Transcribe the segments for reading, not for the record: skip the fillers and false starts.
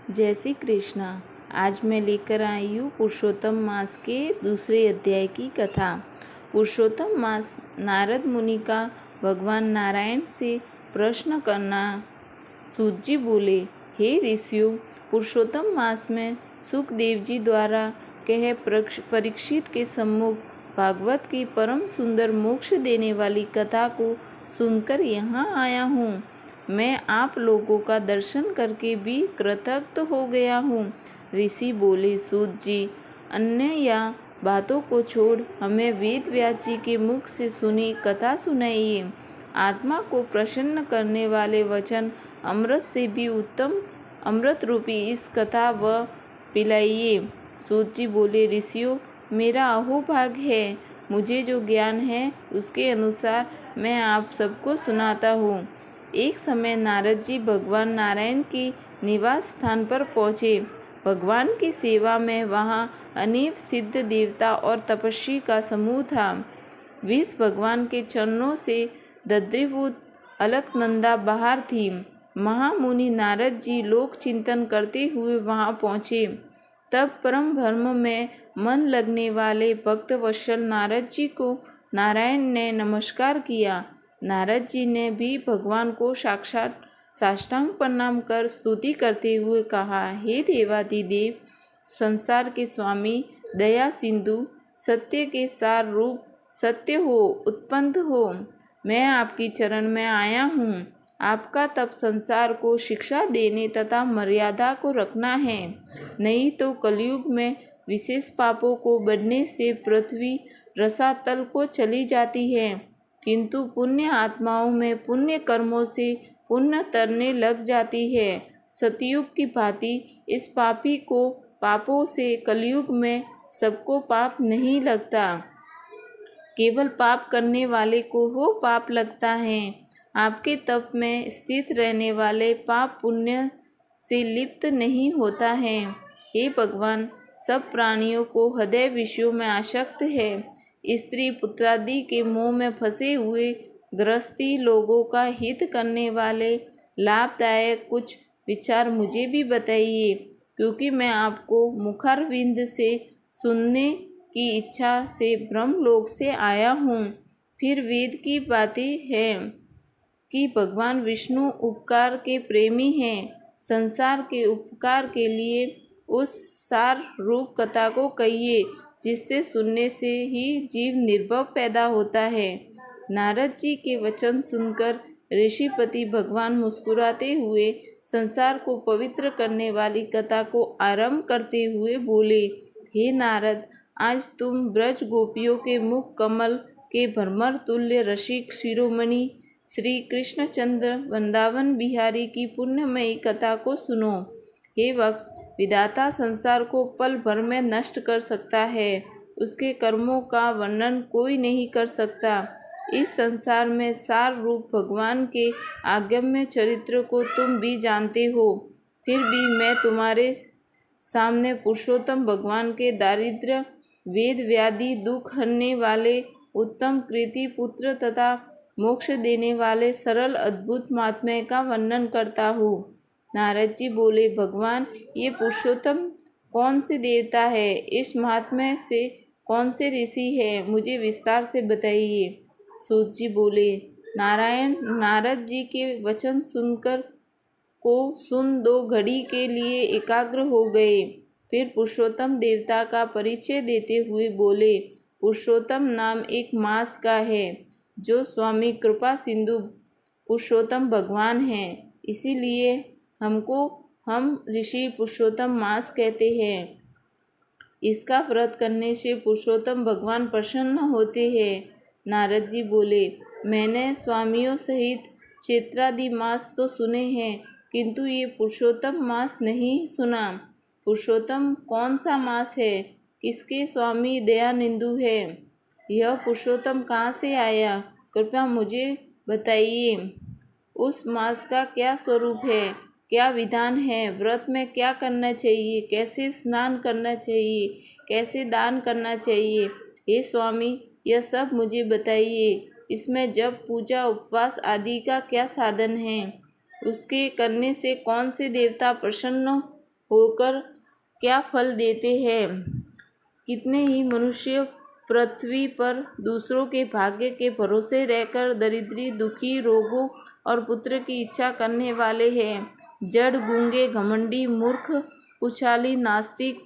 जय श्री कृष्णा। आज मैं लेकर आई हूँ पुरुषोत्तम मास के दूसरे अध्याय की कथा। पुरुषोत्तम मास नारद मुनि का भगवान नारायण से प्रश्न करना। सूत जी बोले, हे ऋषियों, पुरुषोत्तम मास में सुखदेव जी द्वारा कहे परीक्षित के सम्मुख भागवत की परम सुंदर मोक्ष देने वाली कथा को सुनकर यहाँ आया हूँ। मैं आप लोगों का दर्शन करके भी कृतज्ञ हो गया हूँ। ऋषि बोले, सूत जी, अन्य या बातों को छोड़ हमें वेद व्यास जी के मुख से सुनी कथा सुनाइए। आत्मा को प्रसन्न करने वाले वचन अमृत से भी उत्तम अमृत रूपी इस कथा व पिलाइए। सूत जी बोले, ऋषियों, मेरा अहोभाग्य है। मुझे जो ज्ञान है उसके अनुसार मैं आप सबको सुनाता हूँ। एक समय नारद जी भगवान नारायण के निवास स्थान पर पहुँचे। भगवान की सेवा में वहाँ अनेक सिद्ध देवता और तपस्वी का समूह था। विष भगवान के चरणों से दद्रीभूत अलकनंदा बाहर थी। महामुनि नारद जी लोक चिंतन करते हुए वहाँ पहुँचे। तब परम धर्म में मन लगने वाले भक्त वत्सल नारद जी को नारायण ने नमस्कार किया। नारद जी ने भी भगवान को साक्षात साष्टांग प्रणाम कर स्तुति करते हुए कहा, हे देवाधिदेव, संसार के स्वामी, दया सिंधु, सत्य के सार रूप, सत्य हो, उत्पन्न हो, मैं आपकी चरण में आया हूँ। आपका तप संसार को शिक्षा देने तथा मर्यादा को रखना है। नहीं तो कलयुग में विशेष पापों को बढ़ने से पृथ्वी रसातल को चली जाती है, किंतु पुण्य आत्माओं में पुण्य कर्मों से पुण्य तरने लग जाती है। सतयुग की भांति इस पापी को पापों से कलयुग में सबको पाप नहीं लगता, केवल पाप करने वाले को हो पाप लगता है। आपके तप में स्थित रहने वाले पाप पुण्य से लिप्त नहीं होता है। हे भगवान, सब प्राणियों को हृदय विषयों में आसक्त है। स्त्री पुत्रादि के मोह में फंसे हुए गृहस्थी लोगों का हित करने वाले लाभदायक कुछ विचार मुझे भी बताइए, क्योंकि मैं आपको मुखारविंद से सुनने की इच्छा से ब्रह्मलोक से आया हूँ। फिर वेद की बातें हैं कि भगवान विष्णु उपकार के प्रेमी हैं। संसार के उपकार के लिए उस सार रूप कथा को कहिए, जिससे सुनने से ही जीव निर्भव पैदा होता है। नारद जी के वचन सुनकर ऋषिपति भगवान मुस्कुराते हुए संसार को पवित्र करने वाली कथा को आरंभ करते हुए बोले, हे नारद, आज तुम ब्रज गोपियों के मुख कमल के भ्रमर तुल्य रसिक शिरोमणि श्री कृष्णचंद्र वृंदावन बिहारी की पुण्यमयी कथा को सुनो। हे वत्स, विधाता संसार को पल भर में नष्ट कर सकता है। उसके कर्मों का वर्णन कोई नहीं कर सकता। इस संसार में सार रूप भगवान के आगम्य चरित्र को तुम भी जानते हो। फिर भी मैं तुम्हारे सामने पुरुषोत्तम भगवान के दारिद्र्य वेद व्याधि दुख हरने वाले उत्तम कृति पुत्र तथा मोक्ष देने वाले सरल अद्भुत महात्म्य का वर्णन करता हूँ। नारद जी बोले, भगवान, ये पुरुषोत्तम कौन से देवता है? इस महात्म्य से कौन से ऋषि है? मुझे विस्तार से बताइए। सूत जी बोले, नारायण नारद जी के वचन सुन दो घड़ी के लिए एकाग्र हो गए। फिर पुरुषोत्तम देवता का परिचय देते हुए बोले, पुरुषोत्तम नाम एक मास का है, जो स्वामी कृपा सिंधु पुरुषोत्तम भगवान हैं। इसीलिए हम ऋषि पुरुषोत्तम मास कहते हैं। इसका व्रत करने से पुरुषोत्तम भगवान प्रसन्न होते हैं। नारद जी बोले, मैंने स्वामियों सहित क्षेत्रादि मास तो सुने हैं, किंतु ये पुरुषोत्तम मास नहीं सुना। पुरुषोत्तम कौन सा मास है? किसके स्वामी दयानिधु है? यह पुरुषोत्तम कहाँ से आया? कृपया मुझे बताइए। उस मास का क्या स्वरूप है? क्या विधान है? व्रत में क्या करना चाहिए? कैसे स्नान करना चाहिए? कैसे दान करना चाहिए? हे स्वामी, यह सब मुझे बताइए। इसमें जप पूजा उपवास आदि का क्या साधन है? उसके करने से कौन से देवता प्रसन्न होकर क्या फल देते हैं। कितने ही मनुष्य पृथ्वी पर दूसरों के भाग्य के भरोसे रहकर दरिद्री, दुखी, रोगों और पुत्र की इच्छा करने वाले हैं। जड़, गूंगे, घमंडी, मूर्ख, कुचाली, नास्तिक,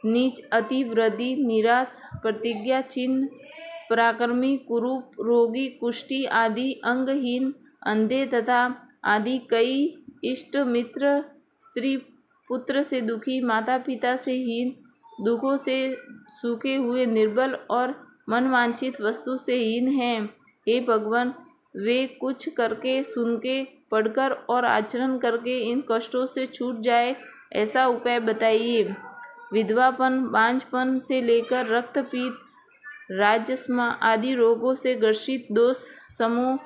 नीच, अतिवृद्धि, निराश, प्रतिज्ञा चिन्ह, पराक्रमी, कुरूप, रोगी, कुष्ठी आदि, अंगहीन, अंधे तथा आदि कई इष्ट मित्र, स्त्री पुत्र से दुखी, माता पिता से हीन, दुखों से सूखे हुए, निर्बल और मनवांछित वस्तु से हीन हैं। हे भगवान, वे कुछ करके, सुनके, पढ़कर और आचरण करके इन कष्टों से छूट जाए ऐसा उपाय बताइए। विधवापन, बांझपन से लेकर रक्तपीत, राजस्मा आदि रोगों से ग्रसित दोष समूह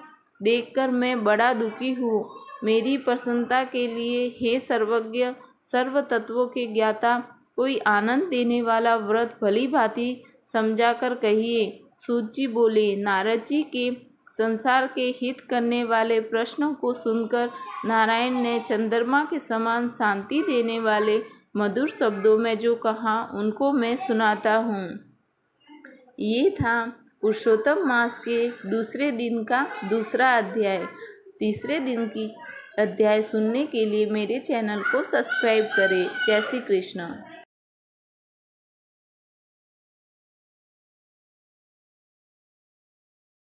देखकर मैं बड़ा दुखी हूँ। मेरी प्रसन्नता के लिए हे सर्वज्ञ, सर्व तत्वों के ज्ञाता, कोई आनंद देने वाला व्रत भली भांति समझाकर कहिए। सूत जी बोले, नारद जी के संसार के हित करने वाले प्रश्नों को सुनकर नारायण ने चंद्रमा के समान शांति देने वाले मधुर शब्दों में जो कहा उनको मैं सुनाता हूँ। ये था पुरुषोत्तम मास के दूसरे दिन का दूसरा अध्याय। तीसरे दिन की अध्याय सुनने के लिए मेरे चैनल को सब्सक्राइब करें। जय श्री कृष्ण।